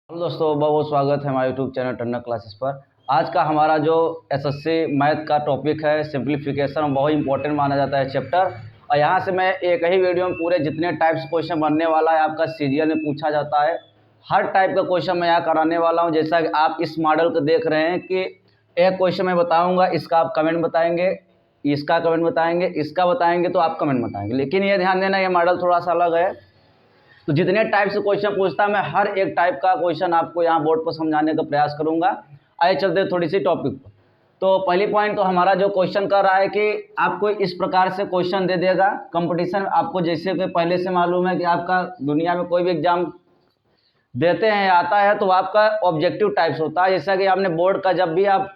Hello दोस्तों, बहुत बहुत स्वागत है हमारे यूट्यूब चैनल टन्नर क्लासेस पर। आज का हमारा जो एसएससी मैथ का टॉपिक है सिंप्लीफिकेशन, बहुत इंपॉर्टेंट माना जाता है चैप्टर। और यहाँ से मैं एक ही वीडियो में पूरे जितने टाइप्स क्वेश्चन बनने वाला है आपका सीरियल में पूछा जाता है, हर टाइप का क्वेश्चन मैं यहाँ कराने वाला हूँ। जैसा कि आप इस मॉडल को देख रहे हैं कि एक क्वेश्चन मैं बताऊँगा, इसका आप कमेंट बताएँगे, इसका कमेंट बताएँगे, इसका बताएँगे तो आप कमेंट बताएँगे। लेकिन ये ध्यान देना, ये मॉडल थोड़ा सा अलग है। तो जितने टाइप से क्वेश्चन पूछता मैं हर एक टाइप का क्वेश्चन आपको यहाँ बोर्ड पर समझाने का प्रयास करूंगा। आइए चलते हैं थोड़ी सी टॉपिक पर। तो पहली पॉइंट तो हमारा जो क्वेश्चन कर रहा है कि आपको इस प्रकार से क्वेश्चन दे देगा कंपटीशन में। आपको जैसे कि पहले से मालूम है कि आपका दुनिया में कोई भी एग्जाम देते हैं आता है तो आपका ऑब्जेक्टिव टाइप्स होता है। जैसा कि आपने बोर्ड का जब भी आप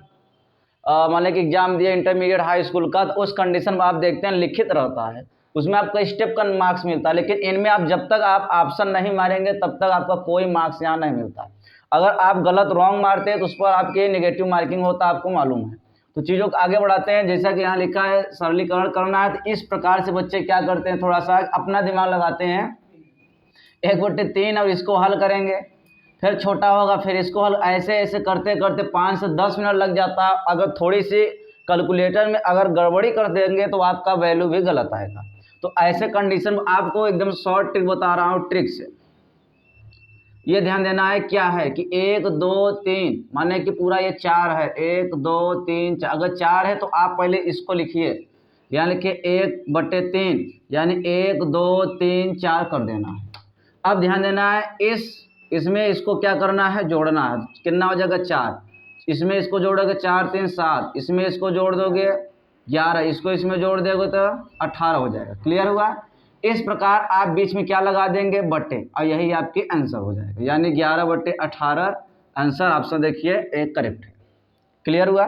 मान लें कि एग्जाम दिए इंटरमीडिएट हाई स्कूल का, तो उस कंडीशन में आप देखते हैं लिखित रहता है, उसमें आपका स्टेप का मार्क्स मिलता है। लेकिन इनमें आप जब तक आप ऑप्शन नहीं मारेंगे तब तक आपका कोई मार्क्स यहाँ नहीं मिलता। अगर आप गलत रॉन्ग मारते हैं तो उस पर आपके नेगेटिव मार्किंग होता है, आपको मालूम है। तो चीज़ों को आगे बढ़ाते हैं। जैसा कि यहाँ लिखा है सरलीकरण करना है, तो इस प्रकार से बच्चे क्या करते हैं, थोड़ा सा अपना दिमाग लगाते हैं। 1/3 और इसको हल करेंगे, फिर छोटा होगा, फिर इसको हल, ऐसे ऐसे करते करते 5 से 10 मिनट लग जाता है। अगर थोड़ी सी कैलकुलेटर में अगर गड़बड़ी कर देंगे तो आपका वैल्यू भी गलत आएगा। तो ऐसे कंडीशन में आपको एकदम शॉर्ट ट्रिक बता रहा हूँ, ट्रिक से ये ध्यान देना है। क्या है कि 1 2 3 माने कि पूरा ये 4 है, 1 2 3 4। अगर 4 है तो आप पहले इसको लिखिए, यानी कि 1/3 यानी 1 2 3 4 कर देना है। अब ध्यान देना है, इसमें इसको क्या करना है, जोड़ना है। कितना हो जाएगा 4, इसमें इसको जोड़ोगे 4 3 7, इसमें इसको जोड़ दोगे 11, इसको इसमें जोड़ दोगे तो 18 हो जाएगा। क्लियर हुआ। इस प्रकार आप बीच में क्या लगा देंगे, बट्टे, और यही आपकी आंसर हो जाएगा, यानी 11/18 आंसर ऑप्शन देखिए एक करेक्ट है। क्लियर हुआ।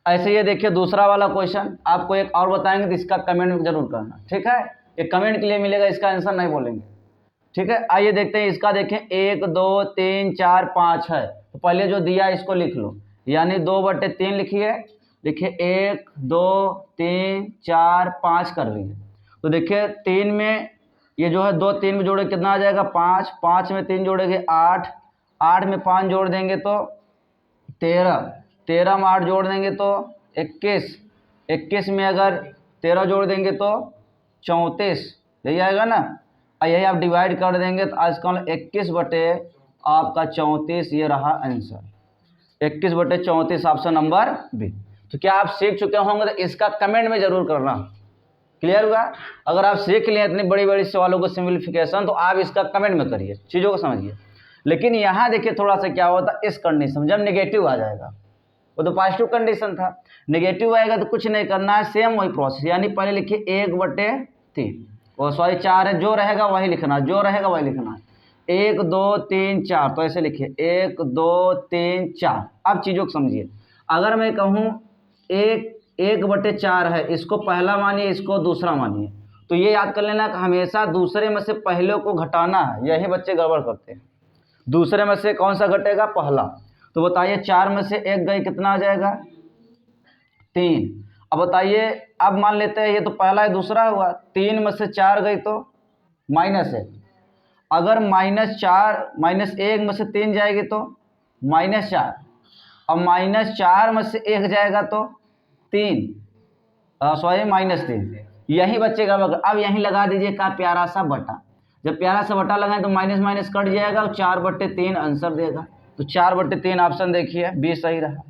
ऐसे ये देखिए दूसरा वाला क्वेश्चन आपको एक और बताएंगे, तो इसका कमेंट जरूर करना, ठीक है। एक कमेंट के लिए मिलेगा, इसका आंसर नहीं बोलेंगे, ठीक है। आइए देखते हैं इसका। देखें 1 2 3 4 5 है, तो पहले जो दिया इसको लिख लो, यानी 2/3 लिखिए। देखिए 1 2 3 4 5 कर लिए। तो देखिए 3 में ये जो है 2 3 में जोड़े कितना आ जाएगा 5, 5 में 3 जोड़ेंगे 8, 8 में 5 जोड़ देंगे तो 13, 13 में 8 जोड़ देंगे तो 21, 21 में अगर 13 जोड़ देंगे तो 34, यही आएगा ना। और यही आप डिवाइड कर देंगे तो आज कल 21/34 ये रहा आंसर। 21/34 option number B. तो क्या आप सीख चुके होंगे, तो इसका कमेंट में जरूर करना। क्लियर हुआ। अगर आप सीख लिए इतनी बड़ी बड़ी सवालों को सिंप्लीफिकेशन, तो आप इसका कमेंट में करिए, चीज़ों को समझिए। लेकिन यहाँ देखिए थोड़ा सा क्या होता है, इस कंडीशन जब नेगेटिव आ जाएगा, वो तो पॉजिटिव कंडीशन था, नेगेटिव आएगा तो कुछ नहीं करना है, सेम वही प्रोसेस। यानी पहले लिखिए 1/3, वो सॉरी 4 है, जो रहेगा वही लिखना, जो रहेगा वही लिखना है। 1 2 3 4, तो ऐसे लिखिए 1 2 3 4। अब चीज़ों को समझिए। अगर मैं कहूँ 1/4 है, इसको पहला मानिए, इसको दूसरा मानिए, तो ये याद कर लेना कि हमेशा दूसरे में से पहले को घटाना है। यही बच्चे गड़बड़ करते हैं, दूसरे में से कौन सा घटेगा, पहला। तो बताइए 4 में से 1 गई, कितना आ जाएगा 3। अब बताइए, अब मान लेते हैं ये तो पहला है दूसरा हुआ, 3 में से 4 गई तो -1। अगर -1 में से 3 जाएगी तो -4, अब -4 में से 1 जाएगा तो 3, सॉरी -3। यही बच्चे का। अब यहीं लगा दीजिए का प्यारा सा बटा। जब प्यारा सा बटा लगाएं तो माइनस माइनस कट जाएगा और 4/3 आंसर देगा। तो 4/3 ऑप्शन देखिए बी सही रहा।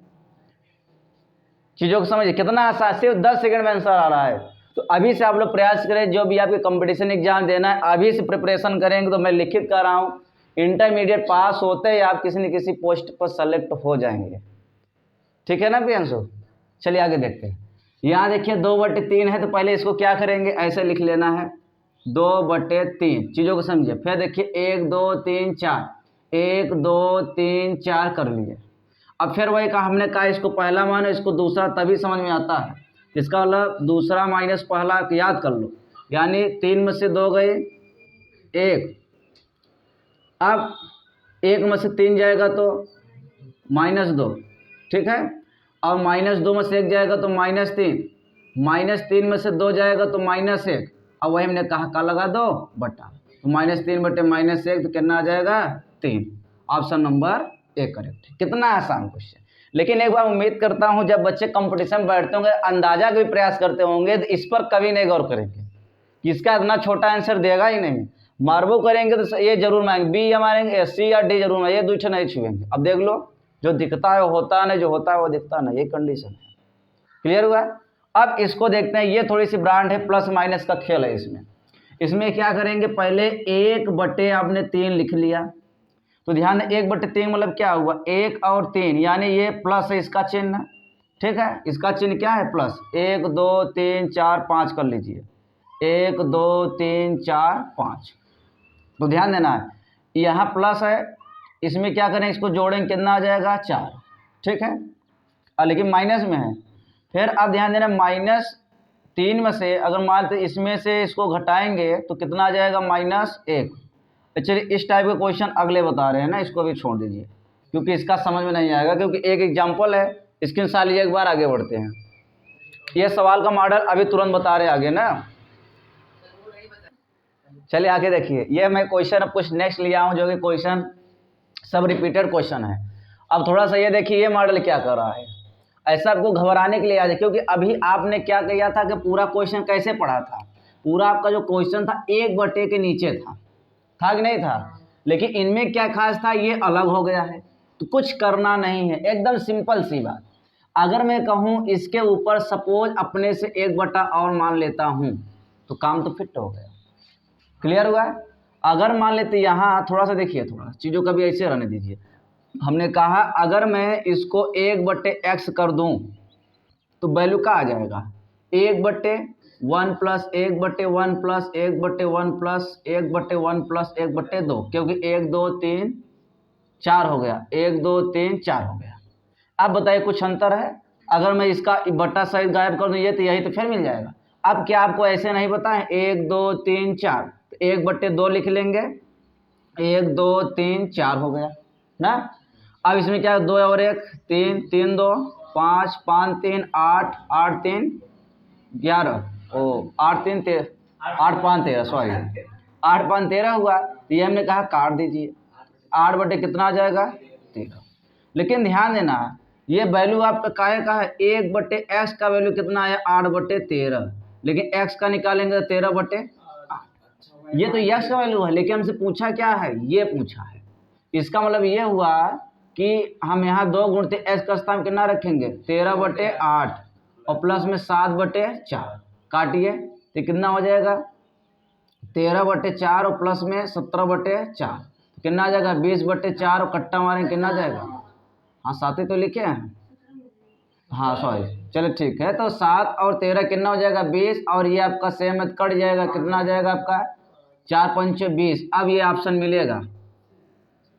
चीज़ों को समझिए, कितना आसान, सिर्फ 10 सेकंड में आंसर आ रहा है। तो अभी से आप लोग प्रयास करें, जो भी आपके कंपटीशन एग्जाम देना है अभी से प्रिपरेशन करेंगे तो मैं लिखित कर रहा हूँ, इंटरमीडिएट पास होते ही आप किसी न किसी पोस्ट पर सेलेक्ट हो जाएंगे। ठीक है ना प्रियांशु। चलिए आगे देखते हैं। यहाँ देखिए 2/3 है, तो पहले इसको क्या करेंगे, ऐसे लिख लेना है 2/3। चीज़ों को समझिए। फिर देखिए 1 2 3 4, 1 2 3 4 कर लिए। अब फिर वही कहा, हमने कहा इसको पहला मानो इसको दूसरा, तभी समझ में आता है। इसका मतलब दूसरा माइनस पहला याद कर लो, यानी 3 में से 2 गए 1। अब 1 में से 3 जाएगा तो -2, ठीक है। और -2 में से 1 जाएगा तो -3, -3 में से 2 जाएगा तो -1। अब वही हमने कहा का लगा दो बटा, तो -3 बटे -1 तो कितना आ जाएगा 3। ऑप्शन नंबर ए करेक्ट है। कितना आसान क्वेश्चन। लेकिन एक बार उम्मीद करता हूं जब बच्चे कंपटीशन में बैठते होंगे, अंदाजा का भी प्रयास करते होंगे, तो इस पर कभी नहीं गौर करेंगे कि इसका इतना छोटा आंसर देगा ही नहीं। मार्बो करेंगे तो ये जरूर मारेंगे, बी या मारेंगे, सी या डी जरूर मारेंगे, ये दूसरे नहीं छुएंगे। अब देख लो, जो दिखता है वो होता नहीं, जो होता है वो दिखता नहीं, ये कंडीशन है। क्लियर हुआ। अब इसको देखते हैं, ये थोड़ी सी ब्रांड है, प्लस माइनस का खेल है इसमें। इसमें क्या करेंगे, पहले 1/, आपने 3 लिख लिया, तो ध्यान दें 1/3 मतलब क्या हुआ, 1 और 3, यानी ये प्लस है इसका चिन्ह, ठीक है। इसका चिन्ह क्या है, प्लस। 1 2 3 4 5 कर लीजिए, 1 2 3 4 5। तो ध्यान देना है, यहाँ प्लस है, इसमें क्या करें, इसको जोड़ेंगे, कितना आ जाएगा, 4, ठीक है। लेकिन माइनस में है। फिर अब ध्यान देना, -3 में से अगर मान लेते इसमें से इसको घटाएंगे तो कितना आ जाएगा, -1। चलिए इस टाइप का क्वेश्चन अगले बता रहे हैं ना, इसको भी छोड़ दीजिए क्योंकि इसका समझ में नहीं आएगा, क्योंकि एक एग्जाम्पल है, स्क्रीनशॉट लीजिए, एक बार आगे बढ़ते हैं। ये सवाल का मॉडल अभी तुरंत बता रहे हैं आगे ना। चलिए आगे देखिए, ये मैं क्वेश्चन अब कुछ नेक्स्ट लिया हूँ जो कि क्वेश्चन सब रिपीटेड क्वेश्चन है। अब थोड़ा सा ये देखिए ये मॉडल क्या कर रहा है, ऐसा आपको घबराने के लिए आ जाए, क्योंकि अभी आपने क्या किया था कि पूरा क्वेश्चन कैसे पढ़ा था, पूरा आपका जो क्वेश्चन था 1/, के नीचे था कि नहीं था। लेकिन इनमें क्या खास था, ये अलग हो गया है, तो कुछ करना नहीं है, एकदम सिंपल सी बात। अगर मैं कहूँ इसके ऊपर सपोज अपने से 1/, और मान लेता हूँ, तो काम तो फिट हो गया। क्लियर हुआ। अगर मान लेते यहाँ थोड़ा सा देखिए, थोड़ा चीज़ों का भी ऐसे रहने दीजिए। हमने कहा अगर मैं इसको 1/x कर दूं तो वैल्यू क्या आ जाएगा, 1/1 प्लस 1/1 प्लस 1/1 प्लस 1/1 प्लस 1/2, क्योंकि 1 2 3 4 हो गया, 1 2 3 4 हो गया। अब बताइए कुछ अंतर है। अगर मैं इसका बट्टा सहित गायब कर दूं ये, तो यही तो फिर मिल जाएगा। अब क्या आपको ऐसे नहीं पता है, 1 2 3 4, 1/2 लिख लेंगे, 1 2 3 4 हो गया ना। अब इसमें क्या, 2 और 1 3, 3 2 5, 5 3 8, 8 3 11, 8 3 13, 8 5 13, सॉरी 8 5 13 हुआ। तो ये हमने कहा काट दीजिए, 8/, कितना आ जाएगा, 13। लेकिन ध्यान देना, ये वैल्यू आपका काहे का है, 1/x का वैल्यू कितना है, 8/13, लेकिन x का निकालेंगे 13/8। ये तो x का वैल्यू है, लेकिन हमसे पूछा क्या है, ये पूछा है। इसका मतलब ये हुआ कि हम यहाँ 2 गुणते x का स्थान कितना रखेंगे, 13/8, और प्लस में 7/4 काटिए, तो कितना हो जाएगा, 13/4 और प्लस में 17/4, कितना आ जाएगा, 20/4, और कट्टा मारेंगे कितना आ जाएगा, हाँ 7 ही तो लिखे हैं, हाँ सॉरी, चलो ठीक है। तो 7 और 13 कितना हो जाएगा, 20, और ये आपका सेम है कट जाएगा, कितना आ जाएगा आपका, 4 5 20। अब ये ऑप्शन मिलेगा।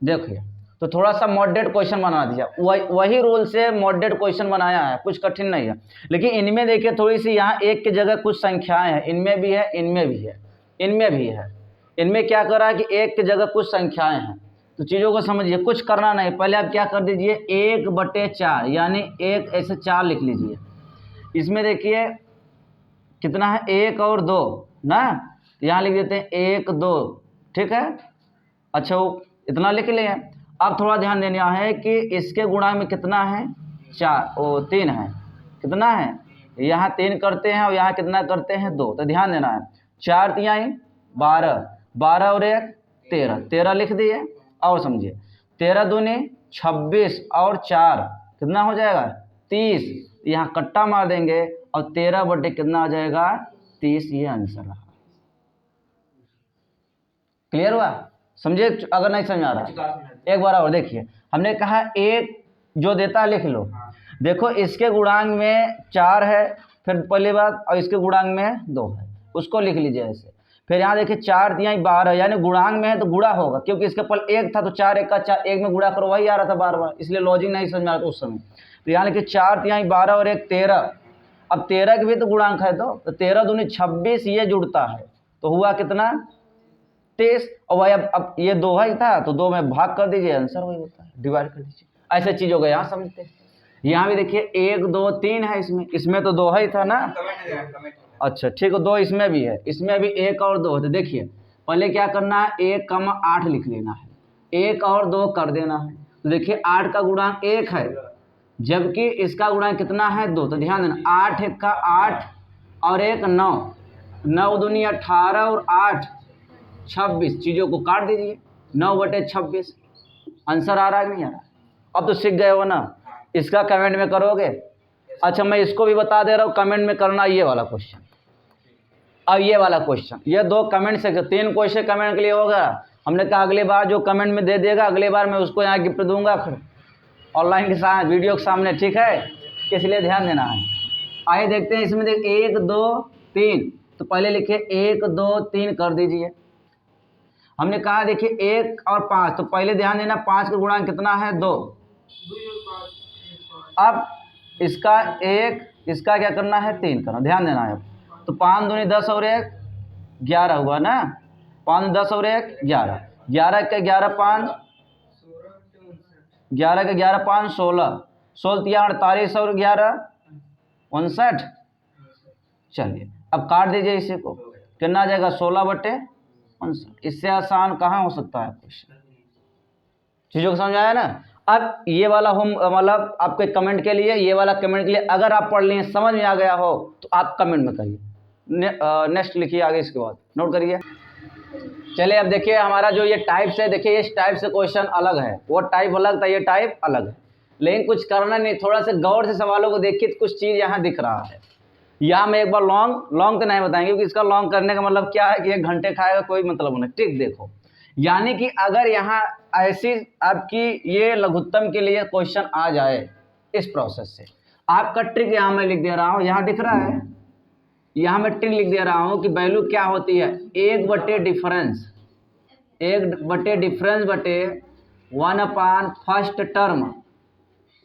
देखिए, तो थोड़ा सा मॉडरेट क्वेश्चन बना दिया, वही रूल से मॉडरेट क्वेश्चन बनाया है, कुछ कठिन नहीं है। लेकिन इनमें देखिए थोड़ी सी, यहाँ 1 की जगह कुछ संख्याएं हैं, इनमें भी है, इनमें भी है, इनमें भी है। इनमें क्या कर रहा है कि 1 की जगह कुछ संख्याएं हैं, तो चीज़ों को समझिए, कुछ करना नहीं। पहले आप क्या कर दीजिए, 1/4, यानी 1 ऐसे 4 लिख लीजिए। इसमें देखिए कितना है, 1 और 2 ना, यहाँ लिख देते हैं 1 2, ठीक है। अच्छा इतना लिख लें। अब थोड़ा ध्यान देना है कि इसके गुणांक में कितना है, 3 है, कितना है, यहाँ 3 करते हैं और यहाँ कितना करते हैं, 2। तो ध्यान देना है, 4 3 12, 12 और 1 13, 13 लिख दिए। और समझिए 13 दूनी 26 और 4 कितना हो जाएगा, 30। यहाँ कट्टा मार देंगे और 13/, कितना आ जाएगा, 30। ये आंसर रहा। क्लियर हुआ, समझे। अगर नहीं समझ आ रहा एक बार और देखिए, हमने कहा 1 जो देता है लिख लो। देखो इसके गुणांक में 4 है, फिर पहली बात, और इसके गुणांक में 2 है, उसको लिख लीजिए ऐसे। फिर यहाँ देखिए 4 3 12, यानी गुणांक में है तो गुणा होगा, क्योंकि इसके पल 1 था तो 4 1 का 4, 1 में गुणा करो, वही आ रहा था बार बार, इसलिए लॉजिक नहीं समझ में आ रहा था उस समय। तो यहाँ देखिए 4 3 12 और 1 13। अब 13 के भी तो गुणांक है, तो 13 दूनी 26, ये जुड़ता है, तो हुआ कितना, 23। और वही अब ये 2 ही था तो 2 में भाग कर दीजिए, आंसर वही होता है, डिवाइड कर दीजिए। ऐसे चीज़ों को यहाँ समझते हैं। यहाँ भी देखिए 1 2 3 है, इसमें तो 2 ही था ना। अच्छा ठीक है, 2 इसमें भी है, इसमें भी 1 और 2 है। तो देखिए पहले क्या करना है, 1, 8 लिख लेना है। 1 और 2 कर देना है। तो देखिए 8 का गुणांक 1 है, जबकि इसका गुणांक कितना है 2। तो ध्यान देना 8 1 का 8 और 1 9, 9 दूनी 18 और 8 26। चीज़ों को काट दीजिए, 9/26। आंसर आ रहा है कि नहीं आ रहा? अब तो सीख गए हो ना। इसका कमेंट में करोगे। अच्छा मैं इसको भी बता दे रहा हूँ, कमेंट में करना ये वाला क्वेश्चन। अब ये वाला क्वेश्चन, ये 2 कमेंट से 3 क्वेश्चन कमेंट के लिए होगा। हमने कहा अगली बार जो कमेंट में दे देगा अगली बार मैं उसको यहाँ गिफ्ट दूंगा ऑनलाइन के साथ वीडियो के सामने, ठीक है? इसलिए ध्यान देना है। आइए देखते हैं इसमें, देख 1 2 3। तो पहले लिखिए 1 2 3 कर दीजिए। हमने कहा देखिए 1 और 5, तो पहले ध्यान देना 5 का गुणांक कितना है 2। अब इसका 1, इसका क्या करना है 3 करना, ध्यान देना है। तो 5 दूनी 10 और 1 11 हुआ ना, 5 10 और 1 11, 11 के 11 5, 11 के 11 5 16, 16 48 और 11 59। चलिए अब काट दीजिए इसी को, कितना आ जाएगा 16/59। इससे आसान कहाँ हो सकता है क्वेश्चन? चीज़ों को समझ आया ना। अब ये वाला हम मतलब आपके कमेंट के लिए, ये वाला कमेंट के लिए अगर आप पढ़ लिए समझ में आ गया हो तो आप कमेंट में करिए, नेक्स्ट लिखिए आगे, इसके बाद नोट करिए। चलिए अब देखिए हमारा जो ये टाइप्स है, देखिए इस टाइप से क्वेश्चन अलग है, वो टाइप अलग था, ये टाइप अलग है। लेकिन कुछ करना नहीं, थोड़ा सा गौर से सवालों को देखिए तो कुछ चीज़ यहाँ दिख रहा है। यहाँ मैं एक बार लॉन्ग तो नहीं बताएंगे, क्योंकि इसका लॉन्ग करने का मतलब क्या है कि 1 घंटे खाएगा, कोई मतलब नहीं। ठीक देखो, यानी कि अगर यहाँ ऐसी आपकी ये लघुत्तम के लिए क्वेश्चन आ जाए इस प्रोसेस से, आपका ट्रिक यहाँ मैं लिख दे रहा हूँ, यहाँ दिख रहा है, यहाँ मैं ट्रिक लिख दे रहा हूँ कि वैल्यू क्या होती है 1/डिफरेंस, 1/डिफरेंस बटे 1 फर्स्ट टर्म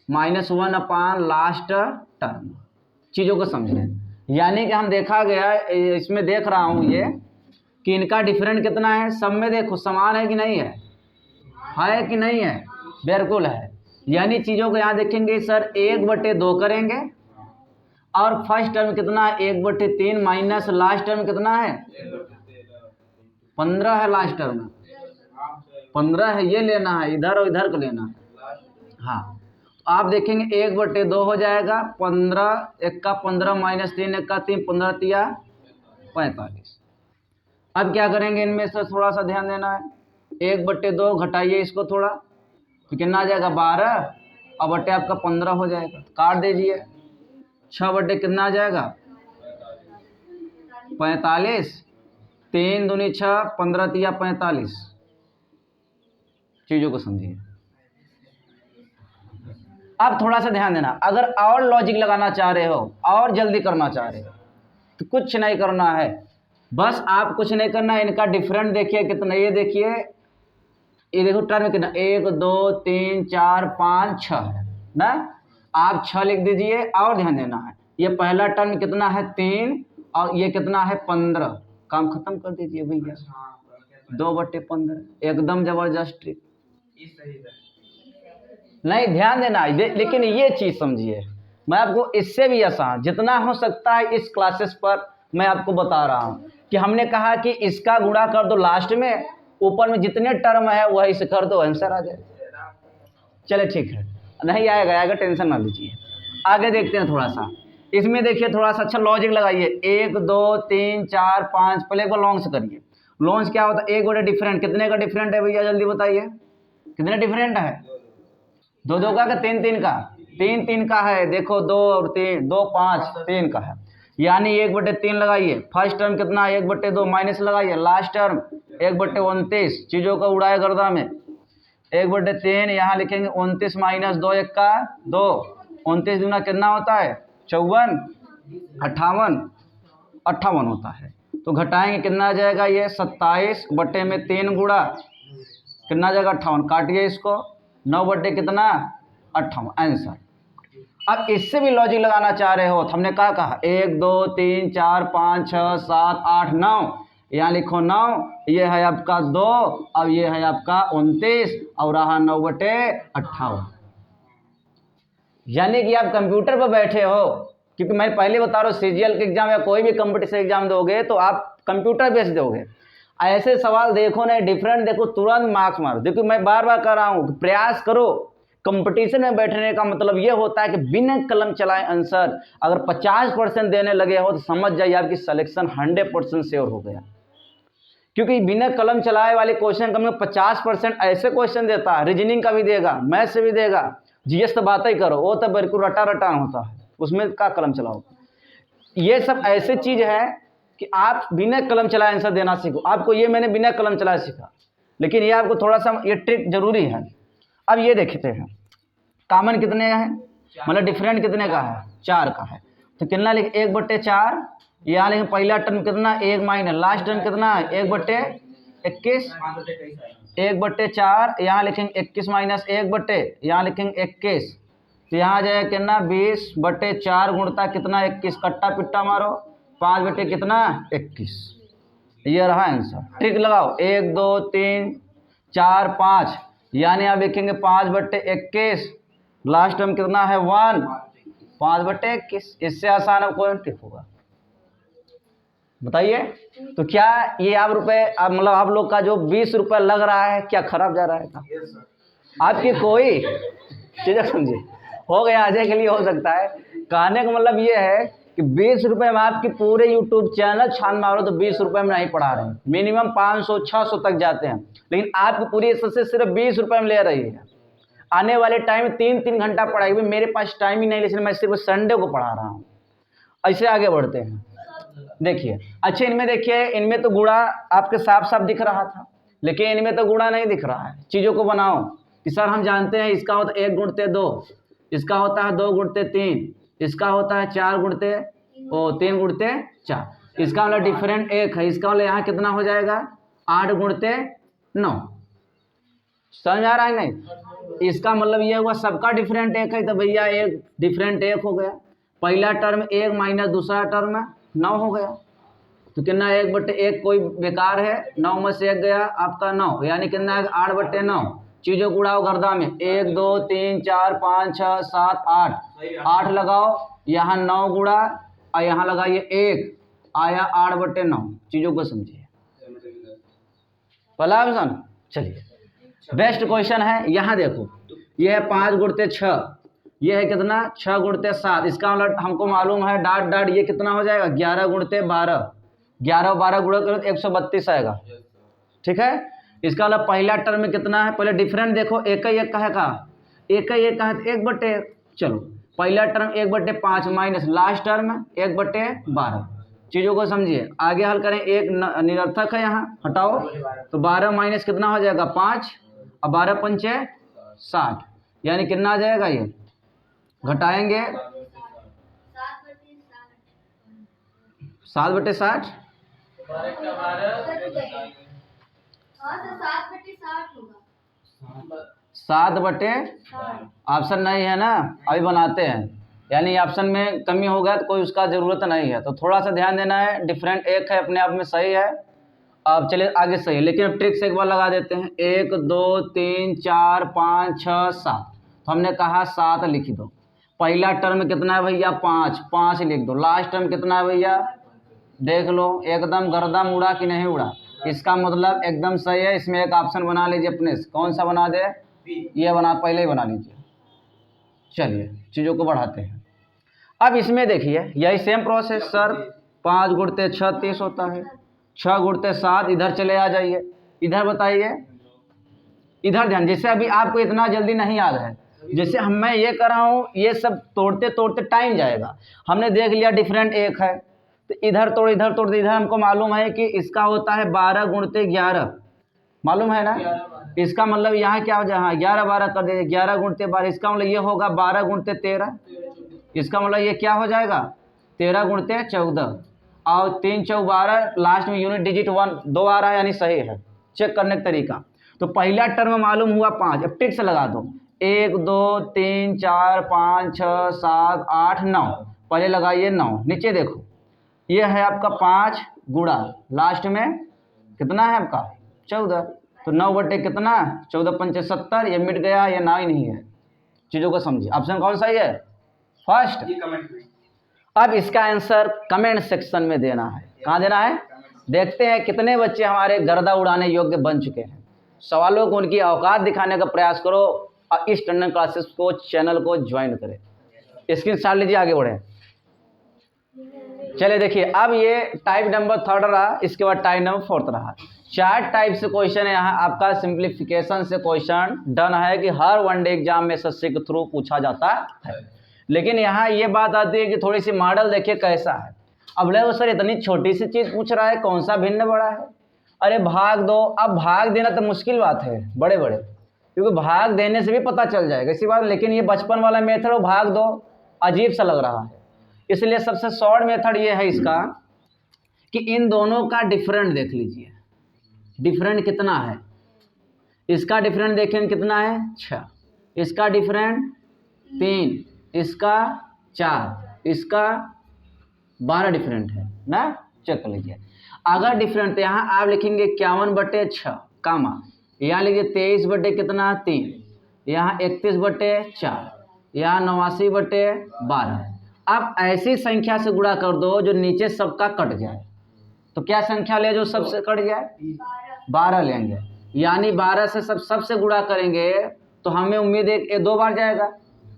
-1 लास्ट टर्म। चीज़ों को समझें, यानी कि हम देखा गया इसमें देख रहा हूँ ये कि इनका डिफरेंट कितना है, सब में देखो समान है कि नहीं है, है कि नहीं है, बिल्कुल है। यानी चीज़ों को यहाँ देखेंगे सर 1/2 करेंगे, और फर्स्ट टर्म कितना है 1/3 माइनस लास्ट टर्म कितना है 15 है, लास्ट टर्म 15 है, ये लेना है, इधर और इधर को लेना है। हाँ आप देखेंगे 1/2 हो जाएगा, 15 1 का 15 माइनस 3 1 का 3, 15 तिया 45। अब क्या करेंगे, इनमें से थोड़ा सा ध्यान देना है, 1/2 घटाइए इसको थोड़ा, तो कितना आ जाएगा 12, और बटे आपका 15 हो जाएगा, काट दीजिए। 6 कितना आ जाएगा 45, 3 दूनी 6, 15 तिया 45। चीज़ों को समझिए। अब थोड़ा सा ध्यान देना, अगर और लॉजिक लगाना चाह रहे हो और जल्दी करना चाह रहे हो तो कुछ नहीं करना है, बस आप कुछ नहीं करना है, इनका डिफरेंट देखिए कितना, ये देखिए, ये देखो टर्म कितना 1 2 3 4 5 6 है ना, आप 6 लिख दीजिए। और ध्यान देना है, ये पहला टर्म कितना है 3 और ये कितना है 15, काम खत्म कर दीजिए भैया, 2/15, एकदम जबरदस्त ट्रिक। नहीं ध्यान देना है, लेकिन ये चीज़ समझिए, मैं आपको इससे भी आसान जितना हो सकता है इस क्लासेस पर मैं आपको बता रहा हूँ कि हमने कहा कि इसका गुणा कर दो लास्ट में, ऊपर में जितने टर्म है वही से कर दो, आंसर आ जाए। चले ठीक है, नहीं आएगा टेंशन ना लीजिए। आगे देखते हैं थोड़ा सा, इसमें देखिए थोड़ा सा अच्छा लॉजिक लगाइए, 1 2 3 4 5, पहले एक बार लॉन्ग से करिए। लॉन्ग से क्या होता है 1 डिफरेंट, कितने का डिफरेंट है भैया जल्दी बताइए, कितने डिफरेंट है 2 2 का 3 3 का, 3 3 का है, देखो 2 और 3 2 5 3 का है, यानी 1/3 लगाइए। फर्स्ट टर्म कितना है 1/2 माइनस लगाइए, लास्ट टर्म 1/29, चीज़ों को उड़ाए गर्दा में 1/3, यहाँ लिखेंगे 29 माइनस 2 1 का 2, 29 दूना कितना होता है 54, 58 होता है। तो घटाएंगे कितना आ जाएगा ये 27 बटे में 3 गुणा कितना आ जाएगा 58, काटिए इसको, 9 बटे कितना 58 आंसर। अब इससे भी लॉजिक लगाना चाह रहे हो तो हमने कहा 1 2 3 4 5 6 7 8 9, यहाँ लिखो 9, ये है आपका 2, अब ये है आपका 29 और रहा 9/58। यानी कि आप कंप्यूटर पर बैठे हो, क्योंकि मैं पहले बता रहा हूँ सीजीएल के एग्जाम या कोई भी कंपटीशन एग्जाम दोगे तो आप कंप्यूटर बेस दोगे, ऐसे सवाल देखो ना, डिफरेंट देखो, तुरंत मार्क्स मारो। देखो मैं बार बार कर रहा हूँ, प्रयास करो। कंपटीशन में बैठने का मतलब ये होता है कि बिना कलम चलाए आंसर अगर 50% देने लगे हो तो समझ जाइए आपकी सिलेक्शन 100% श्योर हो गया। क्योंकि बिना कलम चलाए वाले क्वेश्चन कम 50% ऐसे क्वेश्चन देता है, रीजनिंग का भी देगा, मैथ से भी देगा, जीएस तो बात ही करो, वो तो बिल्कुल रटा रटा होता है, उसमें का कलम चलाओ। ये सब ऐसे चीज है कि आप बिना कलम चलाए आंसर देना सीखो। आपको ये मैंने बिना कलम चलाए सीखा, लेकिन ये आपको थोड़ा सा ये ट्रिक जरूरी है। अब ये देखते हैं कॉमन कितने का है, मतलब डिफरेंट कितने का है, 4 का है। तो कितना लिख 1/4, यहाँ लिखें पहला टर्म कितना 1 माइनस लास्ट टर्म कितना है 1/21, 1/4, यहाँ लिखेंगे 21 माइनस 1/, यहाँ लिखेंगे 21, तो यहाँ आ जाएगा कितना 20/4 गुणता कितना 21, कट्टा पिट्टा मारो 5 कितना 21। ये रहा आंसर। ट्रिक लगाओ 1 2 3 4 5, यानी आप लिखेंगे 5/21, लास्ट टर्म कितना है 1, 5/21। इससे आसान अब कोई ट्रिक होगा बताइए। तो क्या ये आप रुपए अब मतलब आप लोग का जो 20 रुपये लग रहा है क्या खराब जा रहा है का? आपकी कोई चीज़ समझिए हो गया, आज के लिए हो सकता है। कहने का मतलब ये है कि 20 रुपये में आपकी पूरे यूट्यूब चैनल छान मारो तो 20 रुपये में नहीं पढ़ा रहे हैं, मिनिमम 500-600 तक जाते हैं, लेकिन आपकी पूरी एसएससी सिर्फ 20 रुपये में ले रही है। आने वाले टाइम में 3-3 घंटा पढ़ाई, मेरे पास टाइम ही नहीं, लेकिन मैं सिर्फ संडे को पढ़ा रहा हूँ। ऐसे आगे बढ़ते हैं। देखिए अच्छा, इनमें देखिए, इनमें तो गुणा आपके साफ साफ दिख रहा था, लेकिन इनमें तो गुणा नहीं दिख रहा है। चीज़ों को बनाओ कि सर हम जानते हैं इसका होता है 1/2, इसका होता है 2/3, इसका होता है 3/4, इसका मतलब डिफरेंट 1 है, इसका मतलब यहाँ कितना हो जाएगा 8/9। समझ आ रहा है नहीं? इसका मतलब ये हुआ सबका डिफरेंट 1 है, तो भैया एक डिफरेंट 1 हो गया। पहला टर्म 1 माइनस दूसरा टर्म 9 हो गया, तो कितना 1/1 कोई बेकार है, 9 में से 1 गया आपका 9, यानी कितना है 8/9। चीज़ों को उड़ाओ गर्दा में, 1 2 3 4 5 6 7 8 लगाओ, यहाँ 9 गुणा और यहाँ लगाइए 1, आया 8/9। चीज़ों को समझिए पहला ऑप्शन। चलिए बेस्ट क्वेश्चन है, यहाँ देखो ये है 5/6, ये है कितना 6/7, इसका मतलब हमको मालूम है डॉट डॉट ये कितना हो जाएगा 11/12, 11-12 गुणा करो तो 132 आएगा, ठीक है। इसका मतलब पहला टर्म में कितना है, पहले डिफरेंट देखो, 1 का है का 1 का है तो 1/, चलो पहला टर्म 1/5 माइनस लास्ट टर्म 1/12। चीज़ों को समझिए, आगे हल करें, एक निरर्थक है यहाँ हटाओ, तो 12 माइनस कितना हो जाएगा 5 और 12 पंचे 60, यानी कितना आ जाएगा, ये घटाएंगे 7/60, 7/, ऑप्शन नहीं है ना, अभी बनाते हैं, यानी ऑप्शन में कमी हो गया तो कोई उसका ज़रूरत नहीं है, तो थोड़ा सा ध्यान देना है। डिफरेंट 1 है अपने आप में सही है, अब चलिए आगे सही है, लेकिन अब ट्रिक से एक बार लगा देते हैं। 1 2 3 4 5 6 7, तो हमने कहा 7 लिख दो। पहला टर्म कितना है भैया 5 लिख दो, लास्ट टर्म कितना है भैया देख लो, एकदम गर्दम उड़ा कि नहीं उड़ा, इसका मतलब एकदम सही है। इसमें एक ऑप्शन बना लीजिए अपने से, कौन सा बना दे, ये बना, पहले ही बना लीजिए। चलिए चीज़ों को बढ़ाते हैं। अब इसमें देखिए यही सेम प्रोसेस सर, 5/6 30 होता है, 6/7 इधर चले आ जाइए, इधर बताइए, इधर ध्यान, जैसे अभी आपको इतना जल्दी नहीं याद है, जैसे मैं ये कर रहा हूँ, ये सब तोड़ते तोड़ते टाइम जाएगा। हमने देख लिया डिफरेंट 1 है, तो इधर तोड़ इधर तोड़, इधर हमको मालूम है कि इसका होता है 12/11, मालूम है ना। इसका मतलब यहाँ क्या हो जाए, हाँ 11-12 कर दीजिए, 11/12, इसका मतलब ये होगा 12/13, इसका मतलब ये क्या हो जाएगा 13/14, और 3 4 12, लास्ट में यूनिट डिजिट 1 2 आ रहा है, यानी सही है। चेक करने का तरीका, तो पहला टर्म मालूम हुआ 5, अब टिक से लगा दो, 1 2 3 4 5 6 7 8 9, पहले लगाइए 9, नीचे देखो ये है आपका 5 गुणा लास्ट में कितना है आपका 14, तो 9/, कितना 14 पंचे 70, ये मिट गया, ये ना ही नहीं है। चीज़ों को समझिए, ऑप्शन कौन सा है फर्स्ट। अब इसका आंसर कमेंट सेक्शन में देना है, कहाँ देना है देखते हैं कितने बच्चे हमारे गर्दा उड़ाने योग्य बन चुके हैं। सवालों को उनकी औकात दिखाने का प्रयास करो और इस टंडन क्लासेस को चैनल को ज्वाइन करें। स्क्रीनशॉट लीजिए, आगे बढ़े। चलिए देखिए, अब ये टाइप नंबर 3 रहा, इसके बाद टाइप नंबर 4 रहा। 4 टाइप से क्वेश्चन है यहाँ आपका सिंप्लीफिकेशन से क्वेश्चन डन है कि हर वनडे एग्जाम में एसएससी के थ्रू पूछा जाता है। लेकिन यहाँ ये बात आती है कि थोड़ी सी मॉडल देखिए कैसा है। अब ले सर इतनी छोटी सी चीज पूछ रहा है, कौन सा भिन्न बड़ा है? अरे भाग दो। अब भाग देना तो मुश्किल बात है बड़े बड़े, क्योंकि भाग देने से भी पता चल जाएगा इसी बात। लेकिन ये बचपन वाला मेथड, भाग दो, अजीब सा लग रहा है। इसलिए सबसे शॉर्ट मेथड ये है इसका कि इन दोनों का डिफरेंट देख लीजिए। डिफरेंट कितना है? इसका डिफरेंट देखें कितना है? 6। इसका डिफरेंट 3, इसका 4, इसका 12 डिफरेंट है ना। चेक कर लीजिए। अगर डिफरेंट तो यहाँ आप लिखेंगे 51/6 कामा, यहाँ लिखिए 23 कितना 3, यहाँ 31/4, यहाँ 89/12। अब ऐसी संख्या से गुणा कर दो जो नीचे सबका कट जाए। तो क्या संख्या ले जो सबसे कट जाए? 12 लेंगे, यानी 12 से सबसे गुणा करेंगे तो हमें उम्मीद है कि 2 बार जाएगा।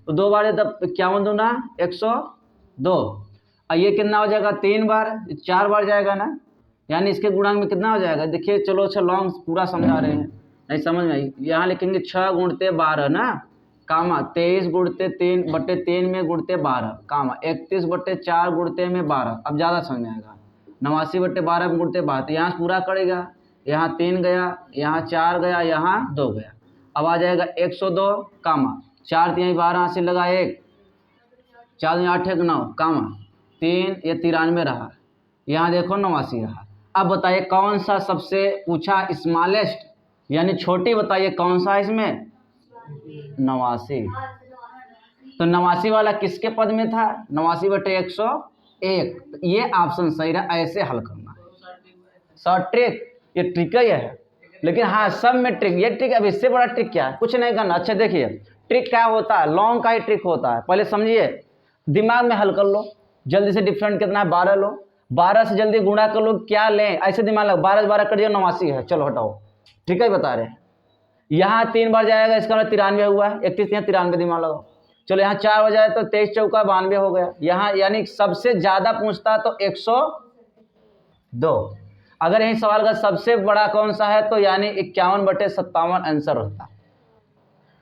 तो 2 बार तब 51 दूना 102, और ये कितना हो जाएगा? 3 बार, 4 बार जाएगा ना। यानी इसके गुणांक में कितना हो जाएगा? देखिए चलो अच्छा लॉन्ग पूरा समझा रहे हैं, नहीं समझ में आई। यहाँ लिखेंगे 6 गुणते 12 ना कामा, 23 गुणते 3/3 में गुणते 12 कामा, 31/4 गुणते में 12। अब ज़्यादा समझ में आएगा। 89/12 में गुणते 12, तो यहाँ पूरा करेगा। यहाँ 3 गया, यहाँ 4 गया, यहाँ 2 गया। अब आ जाएगा 102 कामा, 4 3 12 से लगा 1, 4 8 1 9 कामा 3, ये 93 रहा। यहाँ देखो 89 रहा। अब बताइए कौन सा सबसे पूछा स्मॉलेस्ट यानी छोटी, बताइए कौन सा इसमें? 89। तो 89 वाला किसके पद में था? 89/101। ये ऑप्शन सही रहा। ऐसे हल करना शॉर्ट ट्रिक, ये ट्रिक ही है। लेकिन हाँ सब में ट्रिक, ये ट्रिक। अब इससे बड़ा ट्रिक क्या है? कुछ नहीं करना। अच्छा देखिए ट्रिक क्या होता है, लॉन्ग का ही ट्रिक होता है। पहले समझिए, दिमाग में हल कर लो। जल्दी से डिफरेंट कितना है? 12 लो, 12 से जल्दी गुणा कर लो। क्या लें? ऐसे दिमाग लगा, 12 से 12 कट दिया 89 है, चलो हटाओ। ठीक है बता रहे हैं। यहाँ 3 बार जाएगा, इसका मतलब 93 हुआ है। 31 यहाँ 93 दिमाग लगाओ। चलो यहाँ 4 हो जाए तो 23 चौका 92 हो गया। यहाँ यानी सबसे ज्यादा पूछता तो 102। अगर यही सवाल का सबसे बड़ा कौन सा है तो यानी 51/57 आंसर होता।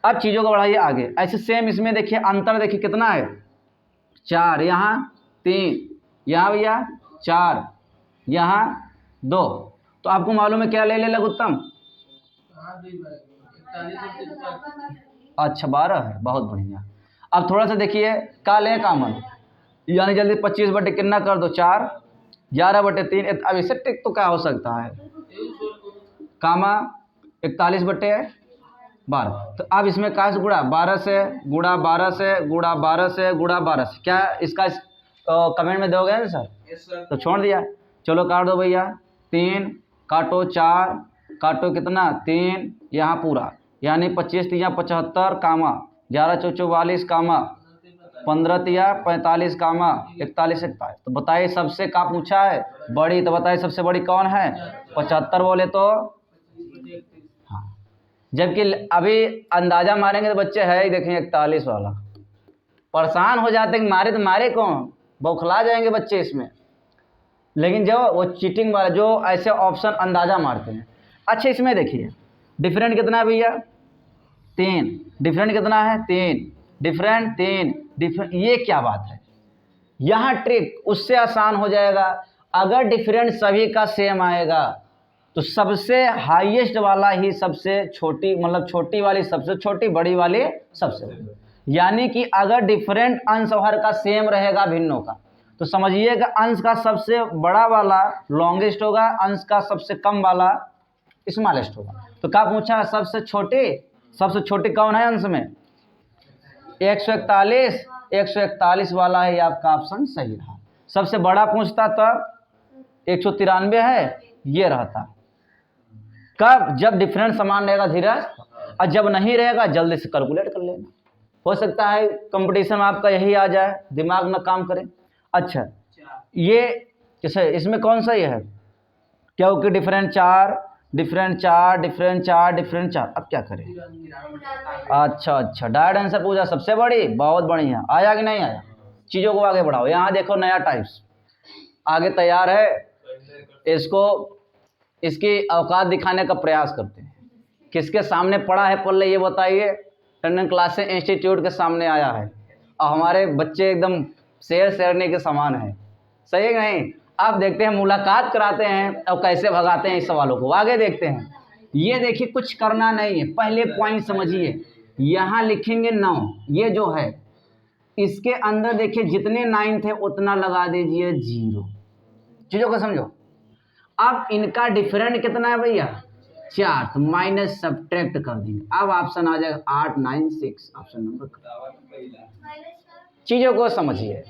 अब चीजों को बढ़ाइए आगे। ऐसे सेम इसमें देखिए अंतर देखिए कितना है? 4, यहाँ 3, यहाँ भैया 4, यहाँ 2। तो आपको मालूम है क्या ले लघुत्तम? अच्छा 12 है, बहुत बढ़िया। अब थोड़ा सा देखिए का ले कामन, यानी जल्दी 25 कितना कर दो 4, 11/3। अब इससे टिक तो क्या हो सकता है? कामा 41/12। तो अब इसमें कहाँ से गुणा? 12 से गुणा 12 से गुणा 12 से गुणा 12 से। क्या इसका कमेंट में दोगे ना सर? yes, sir। तो छोड़ दिया। चलो काट दो भैया। 3 काटो, 4 काटो कितना? 3, यहाँ पूरा यानी 25 3 75 कामा, 11 4 44 कामा, 15 3 45 कामा, 41 41। तो बताइए सबसे का पूछा है? बड़ी। तो बताइए सबसे बड़ी कौन है? 75 बोले तो हाँ। जबकि अभी अंदाजा मारेंगे तो बच्चे है ही देखेंगे 41 वाला। परेशान हो जाते हैं मारे तो मारे कौन, बौखला जाएंगे बच्चे इसमें। लेकिन जो वो चीटिंग वाला जो ऐसे ऑप्शन अंदाजा मारते हैं। अच्छा इसमें देखिए डिफरेंट कितना है भैया? 3। डिफरेंट कितना है? 3। Different 3 different. ये क्या बात है? यहाँ ट्रिक उससे आसान हो जाएगा। अगर डिफरेंट सभी का सेम आएगा तो सबसे हाईएस्ट वाला ही सबसे छोटी, मतलब छोटी वाली सबसे छोटी, बड़ी वाली सबसे बड़ी। यानी कि अगर डिफरेंट अंश हर का सेम रहेगा भिन्नों का, तो समझिएगा अंश का सबसे बड़ा वाला लॉन्गेस्ट होगा, अंश का सबसे कम वाला स्मॉलेस्ट होगा। तो क्या पूछा? सबसे छोटी कौन है अंश में? 141। 141 वाला है, आपका ऑप्शन सही रहा। सबसे बड़ा पूछता तो 193 है, ये रहता। कब? जब डिफरेंट समान रहेगा धीरज, और जब नहीं रहेगा जल्दी से कैलकुलेट कर लेना। हो सकता है कंपटीशन में आपका यही आ जाए, दिमाग ना काम करे। अच्छा ये जैसे इसमें कौन सा ये है? क्योंकि डिफरेंट चार डिफरेंट चार डिफरेंट चार डिफरेंट चार। अब क्या करें? अच्छा, डायरेक्ट आंसर पूछा, सबसे बड़ी, बहुत बढ़िया। आया कि नहीं आया? चीज़ों को आगे बढ़ाओ। यहाँ देखो नया टाइप्स आगे तैयार है, इसको इसकी औकात दिखाने का प्रयास करते हैं। किसके सामने पड़ा है पल्ले ये बताइए? टंडन क्लासेस इंस्टीट्यूट के सामने आया है और हमारे बच्चे एकदम शेर शेरनी के समान है। सही है नहीं? आप देखते हैं, मुलाकात कराते हैं और कैसे भगाते हैं इस सवालों को। आगे देखते हैं। ये देखिए, कुछ करना नहीं है, पहले पॉइंट समझिए। यहाँ लिखेंगे 9, ये जो है इसके अंदर देखिए जितने 9 थे उतना लगा दीजिए 0। चीज़ों को समझो। अब इनका डिफरेंट कितना है भैया? 4, तो माइनस सब्ट्रैक्ट कर देंगे। अब ऑप्शन आ जाएगा 8 9 6, ऑप्शन नंबर। चीज़ों को समझिए,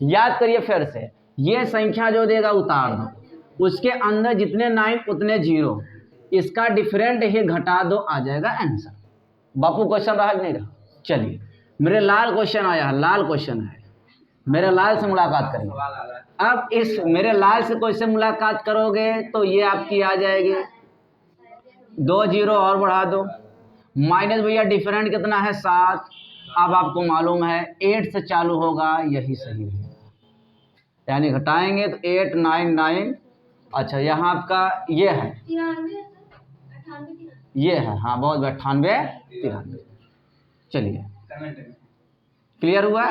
याद करिए फिर से। ये संख्या जो देगा उतार दो, उसके अंदर जितने 9 उतने 0, इसका डिफरेंट ही घटा दो, आ जाएगा आंसर। बापू क्वेश्चन रहा कि नहीं रहा? चलिए, मेरे लाल क्वेश्चन आया, लाल क्वेश्चन है, मेरे लाल से मुलाकात करेंगे। अब इस मेरे लाल से कोई से मुलाकात करोगे तो ये आपकी आ जाएगी 2 0 और बढ़ा दो, माइनस भैया डिफरेंट कितना है? 7। अब आपको मालूम है 8 से चालू होगा, यही सही है। यानी घटाएंगे तो 8 9 9। अच्छा, यहाँ आपका ये है, ये है, हाँ बहुत, 98 93। चलिए, क्लियर हुआ?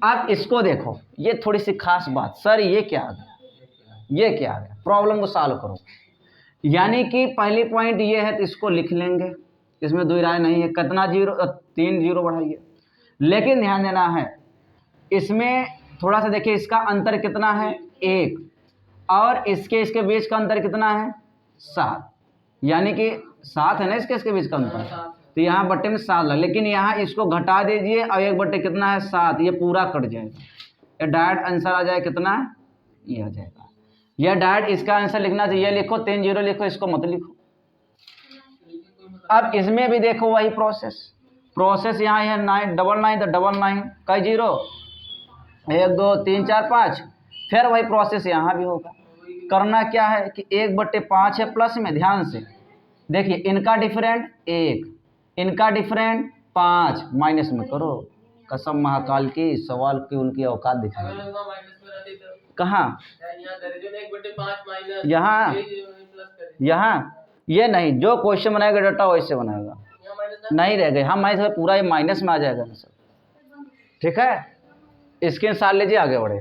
अब इसको देखो, ये थोड़ी सी खास बात। सर ये क्या आ गया, ये क्या आ गया? प्रॉब्लम को सॉल्व करो। यानी कि पहली पॉइंट ये है तो इसको लिख लेंगे, इसमें दो राय नहीं है। कितना 0? 3 0 बढ़ाइए। लेकिन ध्यान देना है, इसमें थोड़ा सा देखिए, इसका अंतर कितना है? 1, और इसके बीच का अंतर कितना है? 7। यानी कि 7 है ना इसके बीच का अंतर, तो यहाँ बट्टे में 7 लगा। लेकिन यहाँ इसको घटा दीजिए और 1 बट्टे कितना है? 7, ये पूरा कट जाएगा। ये डायरेक्ट आंसर आ जाए कितना? ये आ जाएगा। यह डायरेक्ट इसका आंसर लिखना चाहिए, लिखो 3 0 लिखो, इसको मत लिखो। अब इसमें भी देखो वही प्रोसेस यहाँ है 9 99 तो 99 कई 0, 1 2 3 4 5, फिर वही प्रोसेस यहाँ भी होगा। करना क्या है कि 1/5 है प्लस में, ध्यान से देखिए, इनका डिफरेंट 1, इनका डिफरेंट 5, माइनस में करो। कसम महाकाल की, सवाल की उनकी औकात दिखाई। कहाँ? यहाँ ये नहीं, जो क्वेश्चन बनाएगा डाटा वैसे बनाएगा, नहीं रह गए। हम माइनस पूरा ये माइनस में आ जाएगा आंसर। ठीक है, स्क्रीन शॉट लीजिए, आगे बढ़े।